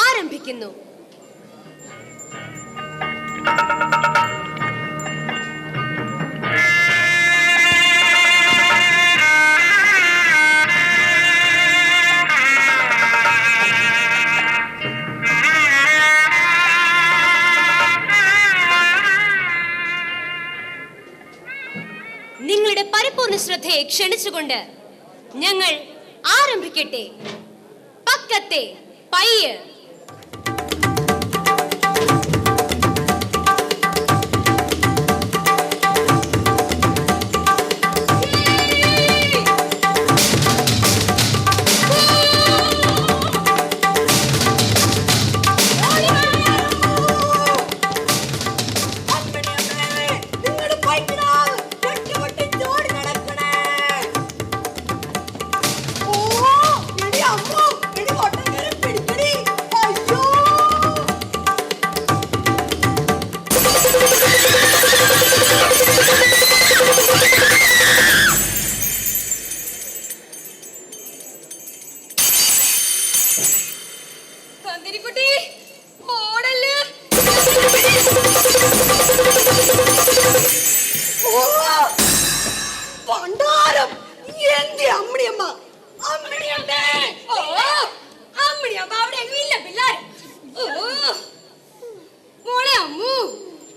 ആരംഭിക്കുന്നു. നിങ്ങളുടെ പരിപൂർണ ശ്രദ്ധയെ ക്ഷണിച്ചുകൊണ്ട് ഞങ്ങൾ ആരംഭിക്കട്ടെ. പക്കത്തെ പയ്യ്.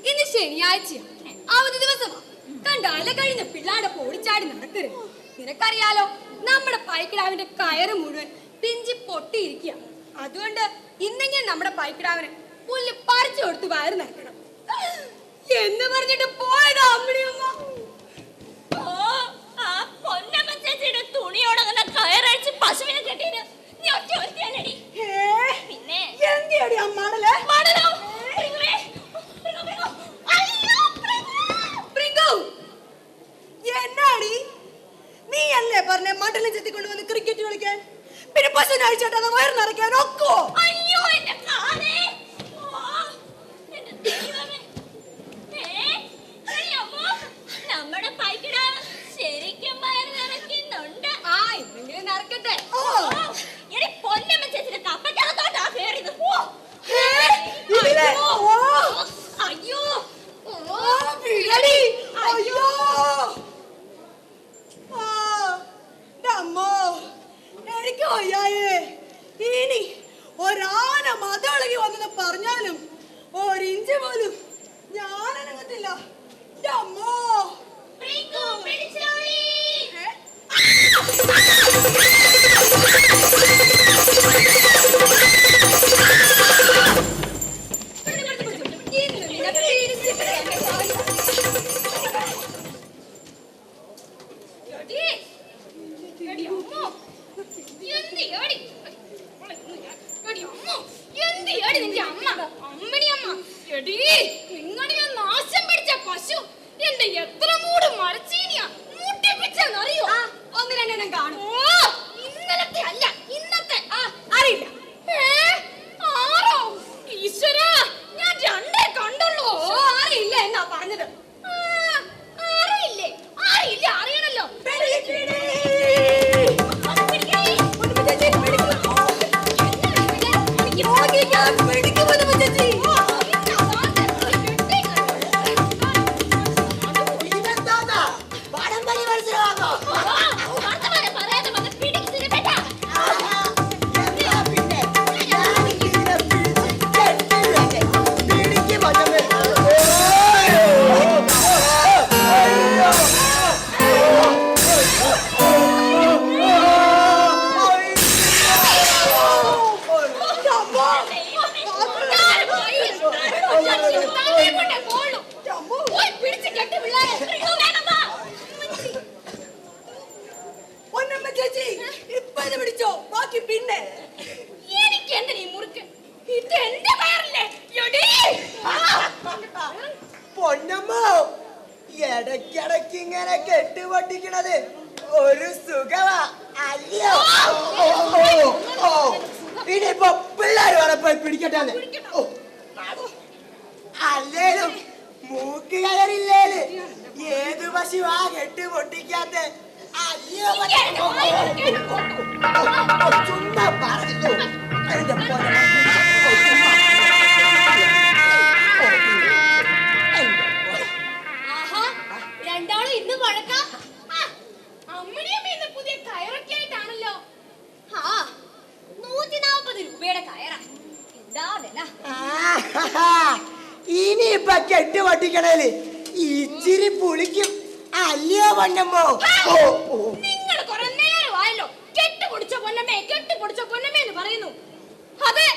ഇന്ന് ശനിയാഴ്ച അവധി ദിവസമാ. കണ്ടാലെ കഴിഞ്ഞ പിള്ളാടെ പൊടിച്ചാടി നടക്കരുത്. നിനക്കറിയാലോ, നമ്മുടെ പൈക്കിടാവിന്റെ കയറ് മുഴുവൻ പിഞ്ചി പൊട്ടിയിരിക്കുക. അതുകൊണ്ട് ഇന്നെങ്കിലും നമ്മുടെ പൈക്കിടാവിന് പുല്ല് പറിച്ചു കൊടുത്ത് വയറ് നിറക്കണം എന്ന് പറഞ്ഞിട്ട് പോയതാ അമ്മിണിയമ്മ. തുണിയോടങ്ങനെ കയറഴിച്ച് പശുവിനെ കെട്ടിയിട്ട് നീ ഒറ്റ ഒറ്റയല്ലടി. പിന്നെ എന്നാടി നീ അല്ലേ പറഞ്ഞ മടലിൽ ചെത്തിക്കൊണ്ട് വന്ന് ക്രിക്കറ്റ് കളിക്കാൻ? പിന്നെ പശുവിനെ അഴിച്ചാട്ട് വയറ് നിറയ്ക്കാൻ ഒക്കോ? അയ്യോ എന്റെ കാലേ. നമ്മുടെ പൈക്കിടാവ് ശരിക്കും വയറ് നിറയ്ക്കുന്നുണ്ട്. എന്തെങ്കിലും നിറക്കട്ടെ. പൊന്നമ്മ ചേച്ചിയുടെ കപ്പക്കകത്തോട്ടാ കേറിയത്. അയ്യോ അയ്യോ അമ്മോ, എനിക്ക് വയ്യായേ. ഇനി ഒരാന മതളകി വന്നെന്ന് പറഞ്ഞാലും ഒരിഞ്ച് പോലും ഞാൻ അനങ്ങത്തില്ല. അമ്മോ നാശം പിടിച്ച പശു എന്റെ എത്ര മൂട് മരച്ചീനിയാ മൂട്ടിപ്പിച്ചെന്നറിയോ? ഒന്ന് രണ്ടെണ്ണം കാണും. ഇന്നലത്തെ അല്ല ഇന്നത്തെ. അറിയില്ല. ആറോ? ഈശ്വരാ, ഞാൻ രണ്ടേ കണ്ടുള്ളൂ. അറിയില്ല എന്നാ പറഞ്ഞത്. അറിയില്ലേ? അറിയില്ല, അറിയണല്ലോ. ഇടയ്ക്കിടയ്ക്ക് ഇങ്ങനെ കെട്ടുപൊട്ടിക്കണത് ഒരു സുഖമാ. അയ്യോ ഇനിയിപ്പോ പിള്ളേർ വേറെ പോയി പിടിക്കട്ടെ. അല്ലേലും മൂക്ക് കയറില്ലേല് ഏത് പശുവാ കെട്ട് പൊട്ടിക്കാത്ത? അയ്യോ ചുമ്മാ പറഞ്ഞു. എന്റെ പൊന്നേ. ആഹാ, രണ്ടാളും ഇന്ന് വഴക്കാം. അമ്മണിയമ്മ ഇന്ന് പുതിയ കയറൊക്കെ ആയിട്ടാണല്ലോ. ആ 140 രൂപയുടെ കയറാ. എന്താ വില? ഇനിയിപ്പൊ കെട്ട് പൊട്ടിക്കണേല് ഇച്ചിരി പുളിക്കും. അല്ലയോ പൊന്നമ്മോ? നിങ്ങൾ കുറെ നേരമായല്ലോ കെട്ടുപൊടിച്ച പൊന്നമ്മേ എന്ന് പറയുന്നു. അതെ,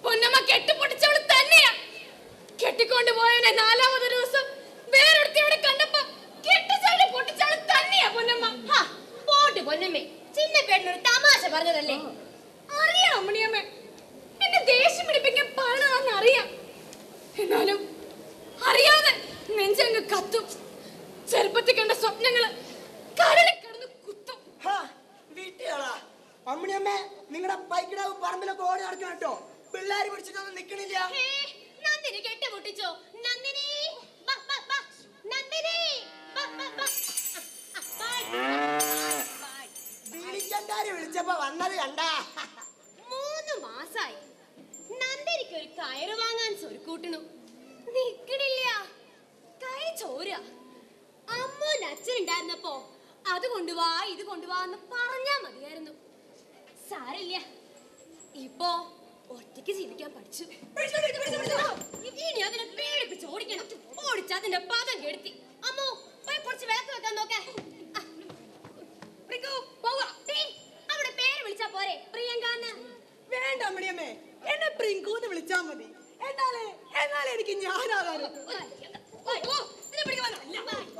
പൊന്നമ്മ കെട്ടുപൊടിച്ചവള് തന്നെയാ. കെട്ടിക്കൊണ്ട് പോയവനെ 4ാമത്തെ ദിവസം വേറൊരുത്തി അവിടെ കണ്ടപ്പോ കെട്ടിച്ചാല് പൊട്ടിച്ചാള് തന്നെയാ പൊന്നമ്മ. പോട്ട് പൊന്നമ്മേ, ചിന്ന പെണ്ണൊരു തമാശ പറഞ്ഞതല്ലേ. അറിയാം അമ്മണിയമ്മേ, എന്നെ ദേഷ്യം പിടിപ്പിക്കാൻ പാടാന്ന് അറിയാം. എന്നാലും അറിയാതെ നെഞ്ചങ്ങ് കത്തും. ചെറുപ്പത്തിൽ കണ്ട സ്വപ്നങ്ങള് കരളിൽ കിടന്ന് കുത്തും. വീട്ടുകളാ അമ്മണിയമ്മേ, നിങ്ങളുടെ പൈക്കിടാവ് പറമ്പിലൊക്കെ ഓടി നടക്കണം കേട്ടോ. പിള്ളേര് പിടിച്ചിട്ടൊന്നും നിക്കണില്ല. നന്ദിനി കെട്ട് പൊട്ടിച്ചോ? നന്ദിനി ബാ, ബാ, ബാ. നന്ദിനി ബാ, ബാ, ബാ. വിളിക്കണ്ടാര് വിളിച്ചപ്പോ വന്നത് കണ്ടാ. 3 മാസായി നന്ദിനിക്ക് ഒരു കയറ് വാങ്ങാൻ സ്വരുക്കൂട്ടണു. നിക്കണില്ല. കൈ ചോര. അമ്മൂന് അച്ഛനുണ്ടായിരുന്നപ്പോ അത് കൊണ്ടുവാ ഇത് കൊണ്ടുവാ എന്ന് പറഞ്ഞാ മതിയായിരുന്നു. സാരില്ല, ഇപ്പോ ഒറ്റയ്ക്ക് ജീവിക്കാൻ പഠിച്ചു. ഇനി അതിനെ പേടിപ്പിച്ച് ഓടിക്കണം. ഓടിച്ചാ അതിന്റെ പാദം കെടുത്തി. അമ്മോ, പോയി കുറച്ച് വിളക്ക് വെക്കാൻ നോക്കേ. അവിടെ പേര് വിളിച്ചാ പോരെ? പ്രിയങ്കാന്ന്. വേണ്ട അമ്മണിയമ്മേ, എന്നെ പ്രിങ്കൂന്ന് വിളിച്ചാ മതി. എന്നാലേ എനിക്ക് ഞാനാകാനും.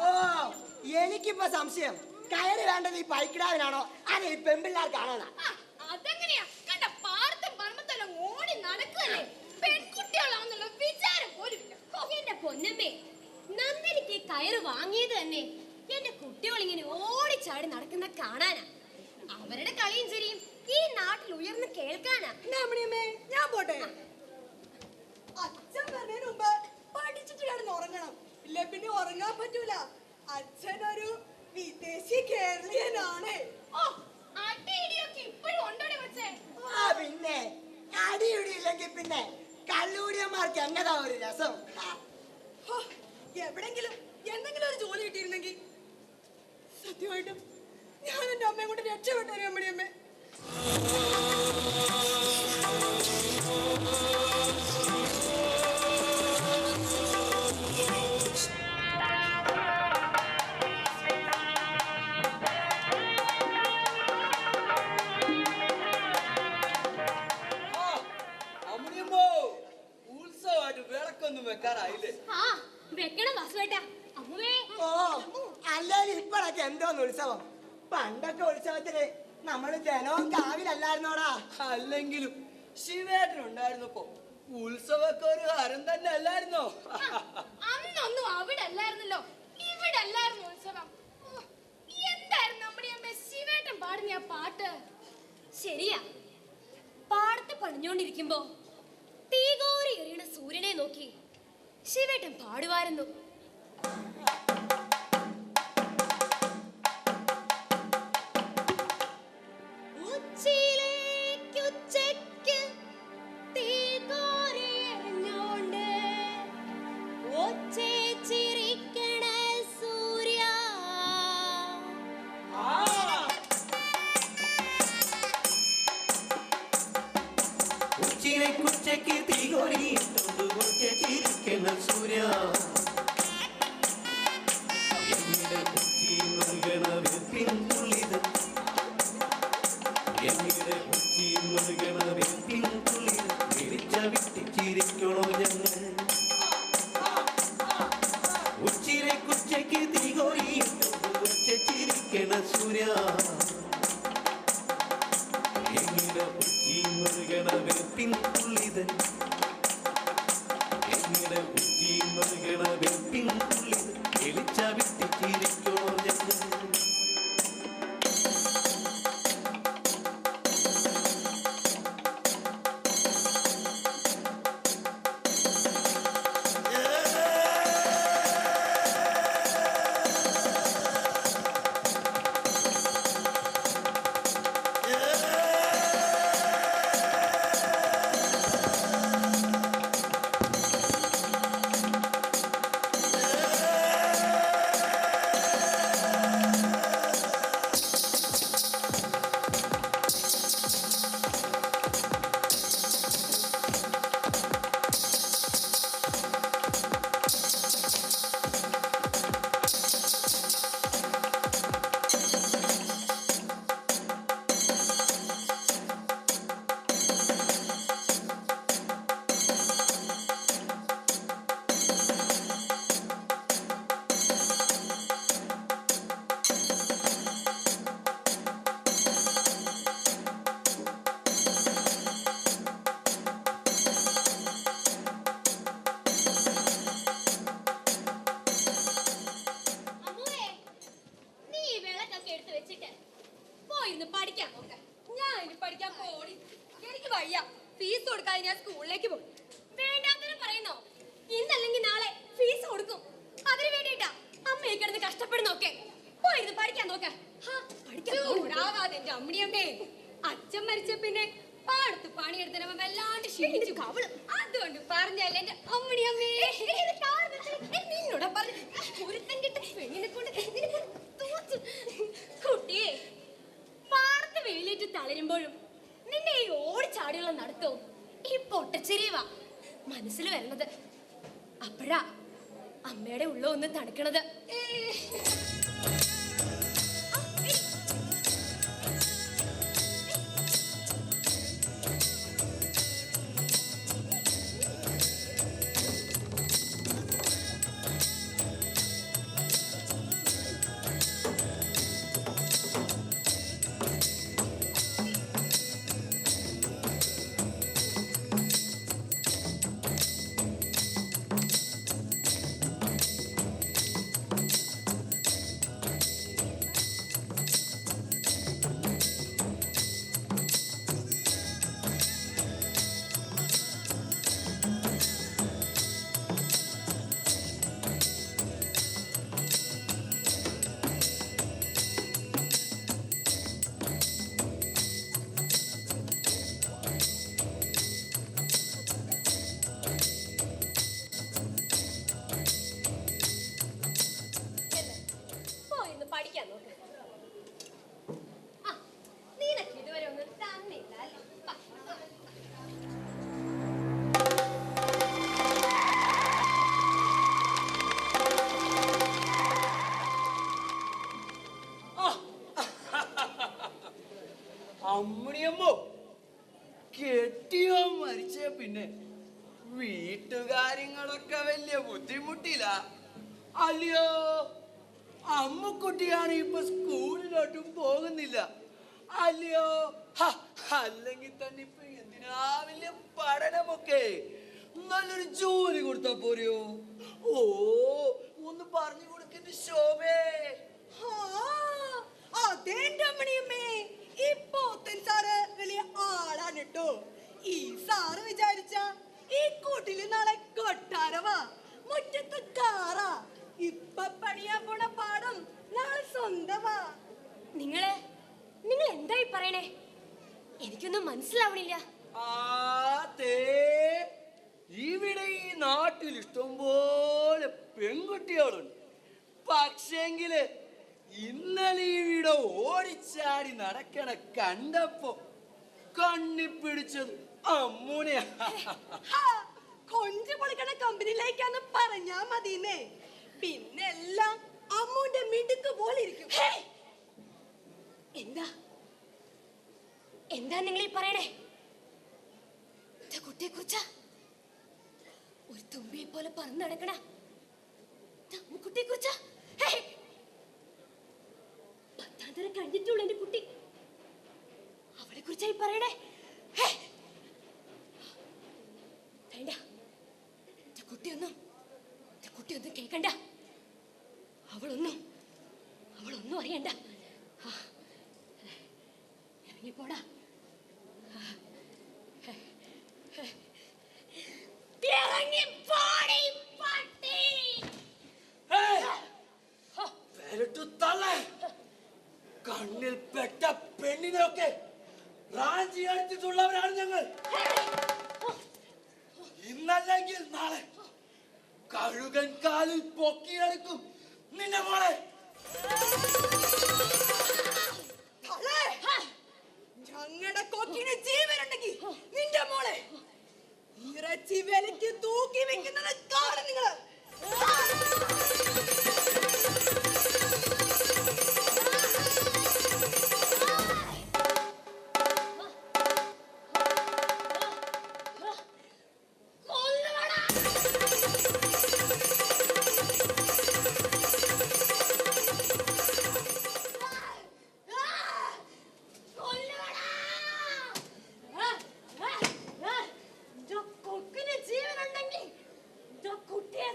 ഓ, എനിക്കിപ്പോ സംശയം, കയറ് വേണ്ടത് ഈ പൈക്കിടാവിനാണോ അത് ഈ പെമ്പിള്ളാർക്കാണോ? അതെങ്ങനെയാ? കണ്ട പാടത്തും പറമ്പത്തെല്ലാം ഓടി നടക്കല്ലേ. പെൺകുട്ടികളാണെന്നുള്ള വിചാരം പോലുമില്ല. എന്റെ പൊന്നമ്മേ, നന്ദിനിക്ക് കയറ് വാങ്ങിയത് തന്നെ എന്റെ കുട്ടികൾ ഇങ്ങനെ ഓടിച്ചാടി നടക്കുന്ന കാണാനാ. അവരുടെ കളിയും ചിരിയും ഈ നാട്ടിൽ ഉയർന്ന് കേൾക്കാനാ. അമ്മണിയമ്മേ, ഞാൻ പോട്ടെ. അച്ഛൻ പറഞ്ഞതിന് മുമ്പ് പഠിച്ചിട്ട് കിടന്ന് ഉറങ്ങണം. ഇല്ല പിന്നെ ഉറങ്ങാൻ പറ്റൂല. അച്ഛനൊരു വിദേശി കേരളീയനാണ്. അടിയിടിയൊക്കെ ഇപ്പോഴും ഉണ്ടോടെ വെച്ചേ? ആ പിന്നെ അടിയുടി ഇല്ലെങ്കിൽ പിന്നെ കള്ളുകൂടിയന്മാർക്ക് എന്നതാ ഒരു രസം. ഹോ, എവിടെങ്കിലും എന്തെങ്കിലും ഒരു ജോലി കിട്ടിയിരുന്നെങ്കിൽ സത്യമായിട്ടും ഞാൻ എന്റെ അമ്മയെ കൊണ്ട് രക്ഷപ്പെട്ടു അമ്മണിയമ്മേ. ഉത്സവമായിട്ട് വിളക്കൊന്നും വെക്കാറായില്ലേ? ആ വെക്കണം വാസുവേട്ടാ. അമ്മുവേ, ഓ, അല്ലെങ്കിൽ ഇപ്പോഴൊക്കെ എന്തോന്ന് ഉത്സവം. പണ്ടൊക്കെ ഉത്സവത്തിന് നമ്മള് ജനവും കാവിലല്ലായിരുന്നോടാ. അല്ലെങ്കിലും ശിവേട്ടനുണ്ടായിരുന്നപ്പോ ഉത്സവമൊക്കെ ഒരു ഹരം തന്നെ അല്ലായിരുന്നോ? അന്നൊന്നും അവിടെ അല്ലായിരുന്നല്ലോ, ഇവിടെ അല്ലായിരുന്നു ഉത്സവം. എന്തായിരുന്നു നമ്മുടെ അമ്മ ശിവേട്ടൻ പാടുന്ന ആ പാട്ട്? ശരിയാ. പാടത്ത് പണിഞ്ഞോണ്ടിരിക്കുമ്പോ തീകോരി എറിയണ സൂര്യനെ നോക്കി ശിവേട്ടൻ പാടുവായിരുന്നു. ഉച്ചയ്ക്ക് തീകോരി എറിഞ്ഞോണ്ട് ഒച്ചേച്ചിരിക്കണ സൂര്യ. ഉച്ചയ്ക്ക് തീകോരിയിട്ടുണ്ട് ഒച്ചേച്ചിരിക്കണ സൂര്യ. എന്നിടെ ഉച്ചി നൽകണ വെപ്പിൻ തുള്ളിതൻ. എന്നിടെ ഉച്ചി നൽകണ വെപ്പിൻ തുള്ളിതൻ. വിളിച്ച വിട്ടിച്ചിരിക്കണോ ഞങ്ങൾ? ഉച്ചയ്ക്ക് തീകോരിയിട്ടുണ്ട് ഒച്ചേച്ചിരിക്കണ സൂര്യ. എന്നിടെ ഉച്ചി നൽകണ വെപ്പിൻ തുള്ളിതൻ. എന്നിടെ ഉച്ചി നൽകണ വെപ്പിൻ തുള്ളിതൻ. വിളിച്ച വിട്ടിച്ചിരിക്കണോ ഞങ്ങൾ? ക്ഷീണിച്ചു അതുകൊണ്ട് പറഞ്ഞല്ലേ എന്റെ അമ്മണി അമ്മേ നിന്നോട് പറഞ്ഞു ഒരുത്തൻ കിട്ട പെണ്ണിനെ കൊണ്ട് കുട്ടിയെ പാർത്ത് വെയിലേറ്റ് തളരുമ്പോഴും നിന്നെ ഈ ഓടിച്ചാടിയുള്ള നടത്തവും ഈ പൊട്ടച്ചിരിയുവാ മനസ്സിൽ വരുന്നത്. അപ്പോഴാ അമ്മയുടെ ഉള്ള ഒന്ന് തണുക്കണത്. പഠിക്കാൻ നോക്ക്. നിനക്ക് ഇതുവരെ ഒന്നും തന്നില്ല അല്ലേ? അമ്മണിയമ്മോ, കെട്ടിയോ മരിച്ച പിന്നെ വീട്ടുകാര്യങ്ങളൊക്കെ വലിയ ബുദ്ധിമുട്ടില്ല അല്ലയോ? അമ്മുക്കുട്ടിയാണ് ഇപ്പൊ സ്കൂളിലോട്ടും പോകുന്നില്ല അല്ലയോ? അല്ലെങ്കിൽ തന്നെ ഇപ്പൊ എന്തിനാ വലിയ പഠനമൊക്കെ? നല്ലൊരു ജോലി കൊടുത്താ പോരെയോ? ഓ, ഒന്ന് പറഞ്ഞു കൊടുക്കുന്ന ശോഭേ. അതെന്റെ അമ്മണിയമ്മേ, ഇപ്പൊ സാറ് വലിയ ആളാണ് കേട്ടോ. ഈ സാറ് വിചാരിച്ച ഈ കൂട്ടില് നാളെ കൊട്ടാരവാ, മുറ്റത്ത് കാറാ, ഇപ്പൊ പണിയാൻ പോണ പാടം നാളെ സ്വന്തമാ. നിങ്ങൾ എന്തായി പറയണേ? എനിക്കൊന്നും മനസ്സിലാവണില്ല. ഇവിടെ ഈ നാട്ടിൽ ഇഷ്ടംപോലെ പെൺകുട്ടികളുണ്ട്. പക്ഷെങ്കില് ഇന്നലെ ഇവിടെ ഓടിച്ചാടി നടക്കണ കണ്ടപ്പോ കണ്ണിപ്പിടിച്ചത് അമ്മൂനെയാ. കൊഞ്ചു പൊളിക്കണ കമ്പനിയിലേക്കാന്ന് പറഞ്ഞാ മതിന്നേ, പിന്നെല്ലാം അമ്മൂന്റെ മിടുക്ക് പോലെ ഇരിക്കും. എന്താ നിങ്ങൾ ഈ പറയണേ? കുട്ടിയെ കുറിച്ചാ? ഒരു തുമ്പിയെ പോലെ പറന്ന് നടക്കണ കുട്ടിയെ കുറിച്ചാ? 10ാം തരം കഴിഞ്ഞിട്ടുള്ള എന്റെ കുട്ടി, അവളെ കുറിച്ചായി പറയണേ? വേണ്ട, കുട്ടിയൊന്നും കേക്കണ്ട. അവളൊന്നും അറിയണ്ട. ഇറങ്ങിപ്പോടാ. കണ്ണിൽ പെട്ട പെണ്ണിനെയൊക്കെ റാഞ്ചി എടുത്തിട്ടുള്ളവരാണ് ഞങ്ങൾ. ഇന്നല്ലെങ്കിൽ നാളെ കഴുകൻ കാലിൽ പൊക്കിയെടുക്കും നിന്റെ മോളെ. ഞങ്ങളുടെ കൊക്കിന് ജീവനുണ്ടെങ്കിൽ നിന്റെ മോളെ ഇറച്ചി വിലക്ക് തൂക്കി വെക്കുന്നത് കാണും നിങ്ങള്. കൊക്കിന് ജീവനുണ്ടെങ്കിൽ കുട്ടിയെ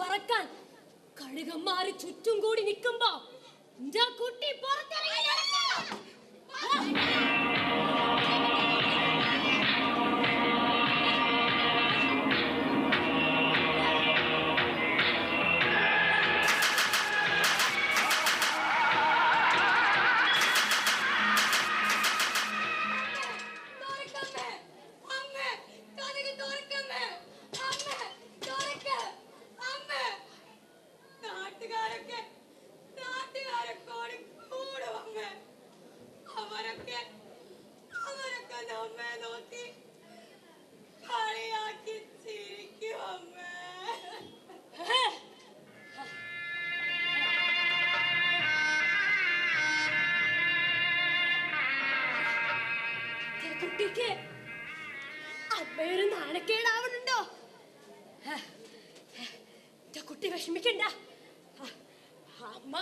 പറക്കാൻ കഴുകന്മാര് ചുറ്റും കൂടി നിൽക്കുമ്പോ എന്റെ കുട്ടി പുറത്തിറങ്ങി നടക്കാം. കുട്ടിക്ക് അമ്മയൊരു നാണക്കേടാവണുണ്ടോ? കുട്ടി വിഷമിക്കണ്ട. അമ്മ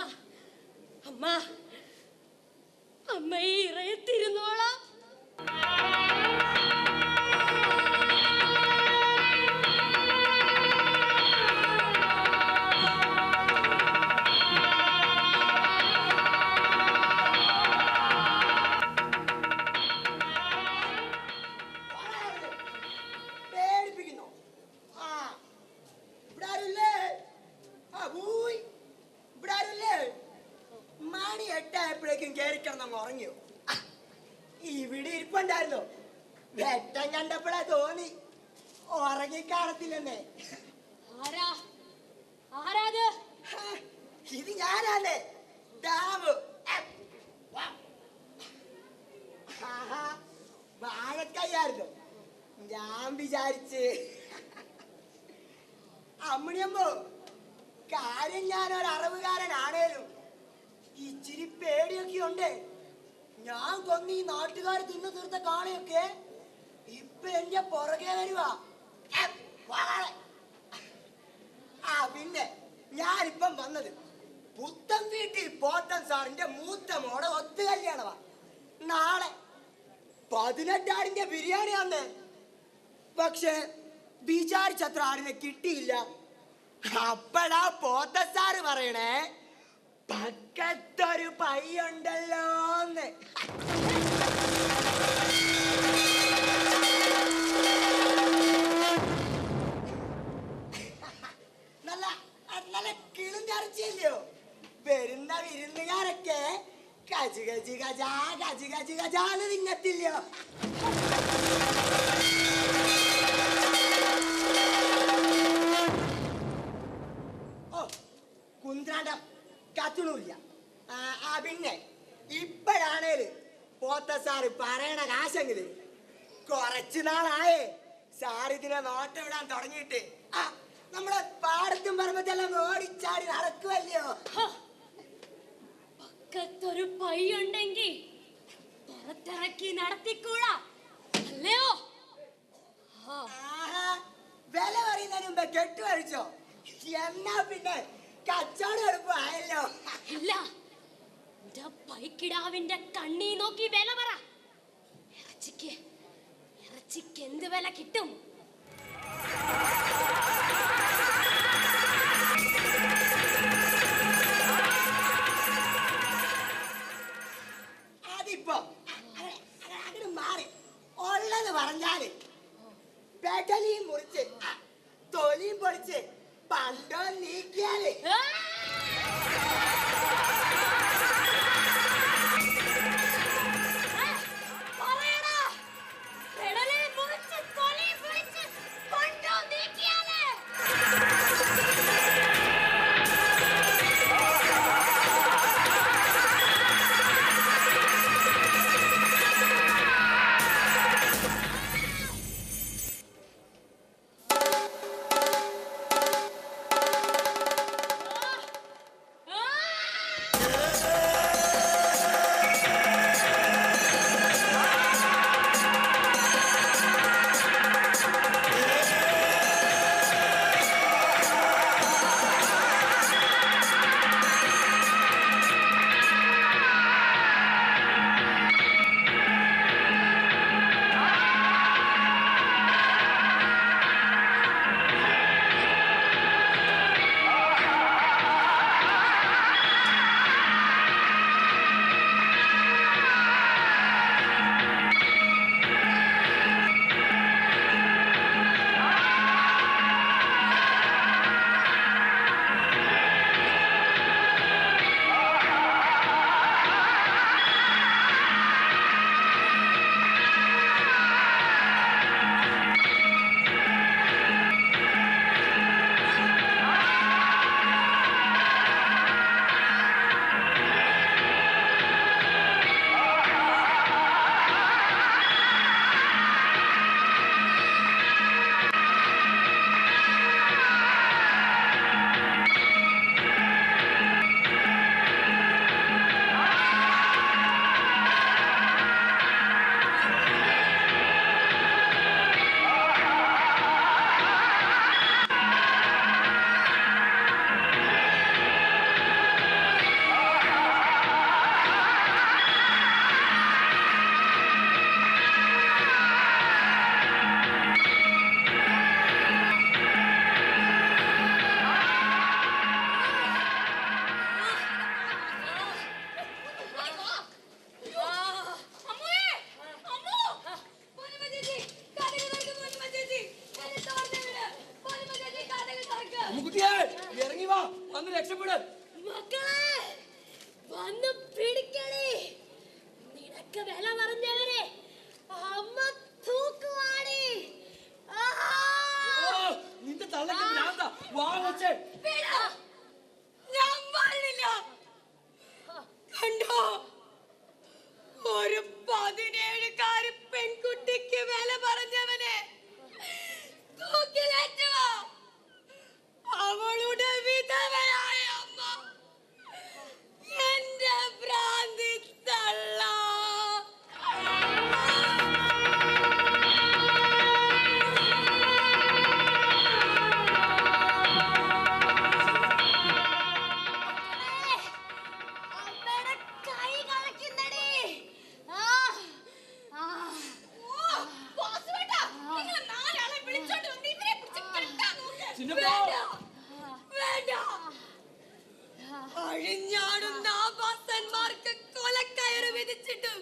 അമ്മ അമ്മ ഈ ഇറയത്തിരുന്നോളാം. ഉറങ്ങിയോ? ഇവിടെ ഇരിപ്പുണ്ടായിരുന്നോ? വെട്ടം കണ്ടപ്പോഴാ തോന്നി ഉറങ്ങിക്കാണത്തില്ലെന്നേ. ഇത് ഞാനാണേ, ദാമു. വാഴക്കയ്യായിരുന്നു. ഞാൻ വിചാരിച്ച് അമ്മണിയമ്മോ, കാര്യം ഞാനൊരറിവുകാരനാണേലും ഇച്ചിരി പേടിയൊക്കെ ഉണ്ട്. ഞാൻ കൊന്ന് ഈ നാട്ടുകാർ തിന്നു തീർത്ത കാളയൊക്കെ ഇപ്പൊ എന്റെ പുറകെ വരുവാ. പിന്നെ ഞാനിപ്പം വന്നത് പുത്തൻ വീട്ടിൽ പോത്തൻ സാറിന്റെ മൂത്ത മോടെ ഒത്തു കല്യാണമാ. നാളെ 18 ആടിന്റെ ബിരിയാണി അന്ന്. പക്ഷെ വിചാരിച്ചത്ര ആടിനെ കിട്ടിയില്ല. അപ്പഴാ പോത്തൻ സാറ് പറയണേ, പക്കത്തൊരു പയ്യുണ്ടല്ലോന്ന്. നല്ല നല്ല കിളിഞ്ഞറിച്ചില്ലയോ? വരുന്ന വിരുന്നുകാരൊക്കെ ഗജി ഗജി ഗജാ ഗജി ഗജി ഗജാന്ന് തിന്നത്തില്ലയോ? ഓ, കുന്ത്രാണ്ടം കത്തുണില്ല. പിന്നെ ഇപ്പോഴാണേല് പോത്ത സാറ് പറയണ കാശെങ്കില് കുറച്ചു നാളായേ സാർ ഇതിനെ നോട്ടം വിടാൻ തുടങ്ങിയിട്ട്. നമ്മുടെ പാടത്തും പറമ്പത്തെല്ലാം ഓടിച്ചാടി നടക്കുവല്ലയോ. പക്കത്തൊരു പയ്യുണ്ടെങ്കിൽ പുറത്തിറക്കി നടത്തിക്കൂടാ അല്ലയോ? വില പറയുന്നതിന് മുമ്പേ കെട്ടുവഴിച്ചോ? എന്നാ പിന്നെ കച്ചവടം എളുപ്പമായല്ലോ. ഇല്ല, എന്റെ പൈക്കിടാവിന്റെ കണ്ണീ നോക്കി വില പറ. ഇറച്ചിക്ക് എന്ത് വില കിട്ടും? അതിപ്പോ അങ്ങനെ മാറി ഉള്ളത് പറഞ്ഞാല് പെടലിയും മുറിച്ച് തൊലിയും പൊളിച്ച് പണ്ടോ നീക്കിയാല് 17കാരി പെൺകുട്ടിക്ക് വില പറഞ്ഞവനെ തൂക്കിലേറ്റുക. അവളുടെ വിധവയായ അമ്മ എന്റെ ഭ്രാന്തി തള്ള. അമ്മയുടെ കൈ കളക്കുന്നടി. ആ, ആ. വാസുവേട്ടാ, നിങ്ങൾ നാലാളെ വിളിച്ചോണ്ട് വന്ന് ഇവരെ പിടിച്ച് കെട്ടാൻ നോക്ക്. ചിന്നപ്പോ. വേണ്ട. അഴിഞ്ഞാടുന്ന ആഭാസന്മാർക്ക് കൊലക്കയറ് വിധിച്ചിട്ടും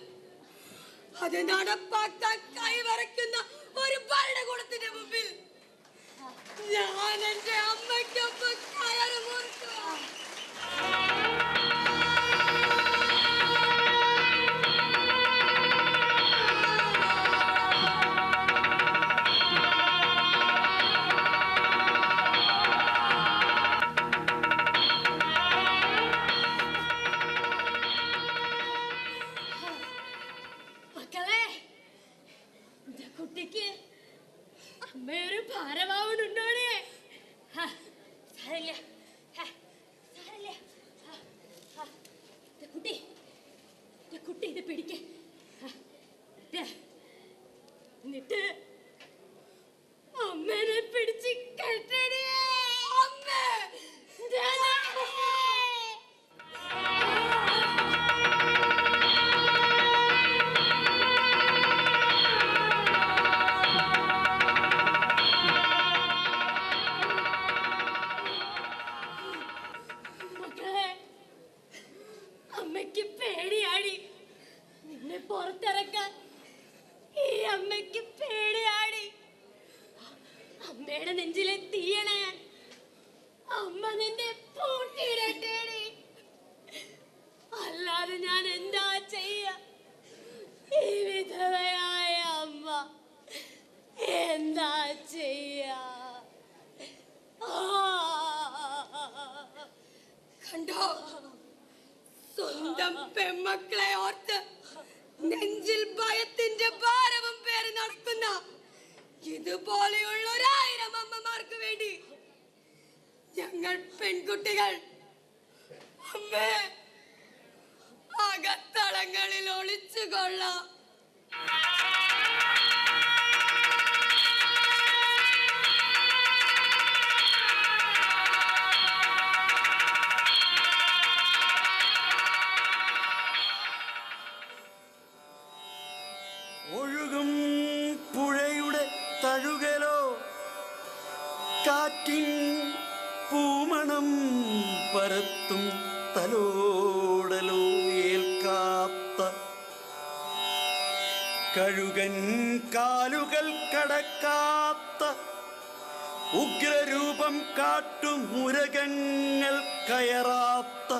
അത് നടപ്പാക്കാൻ കൈവരയ്ക്കുന്ന ഒരു ഭരണകൂടത്തിന്റെ മുമ്പിൽ ഞാൻ എന്റെ അമ്മയ്ക്കൊപ്പം കയറ് മുറിക്കുക. മക്കളെ, എന്റെ കുട്ടിക്ക് അമ്മയൊരു ഭാരമാവണുണ്ടോടെ? സാരമില്ല, സാരമില്ല. എന്റെ കുട്ടി ഇത് പിടിക്ക്. എന്നിട്ട് അമ്മേനെ പിടിച്ച് കെട്ടണേ. അമ്മേ, മക്കളെ, അമ്മയ്ക്ക് പേടിയാടി. നിന്നെ പുറത്തിറക്കാൻ ഈ അമ്മയ്ക്ക് പേടിയാടി. അമ്മയുടെ നെഞ്ചിലെ തീയണയാൻ അമ്മ നിന്നെ പൂട്ടിയിടട്ടേടി. അല്ലാതെ ഞാൻ എന്താ ചെയ്യ? ഈ വിധവയായ അമ്മ എന്താ ചെയ്യ? കണ്ടോ, സ്വന്തം പെൺമക്കളെ ഓർത്ത് നെഞ്ചിൽ ഭയത്തിന്റെ ഭാരവും പേറി നടക്കുന്ന ഇതുപോലെയുള്ള 1000 അമ്മമാർക്ക് വേണ്ടി ഞങ്ങൾ പെൺകുട്ടികൾ അമ്മേ അകത്തളങ്ങളിൽ ഒളിച്ചുകൊള്ളാം. ഒഴുകും പുഴയുടെ തഴുകലോ കാറ്റിൻ പൂമണം പരത്തും തലോടലോ ഏൽക്കാത്ത കഴുകൻ കാലുകൾ കടക്കാത്ത ഉഗ്രരൂപം കാട്ടും മുരകങ്ങൾ കയറാത്ത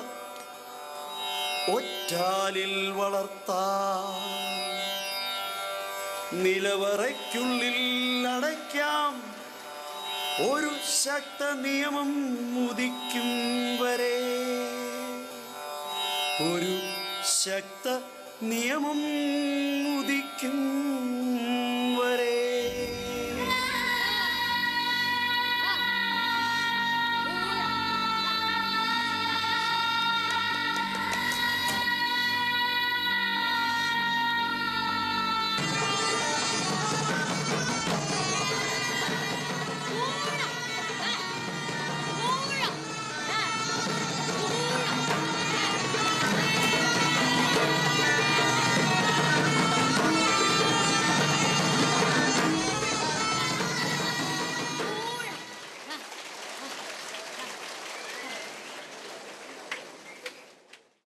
ഒറ്റാലിൽ വളർത്താ നിലവറയ്ക്കുള്ളിൽ അടയ്ക്കാം ഒരു ശക്ത നിയമം ഉദിക്കും വരെ. ഒരു ശക്ത നിയമം ഉദിക്കും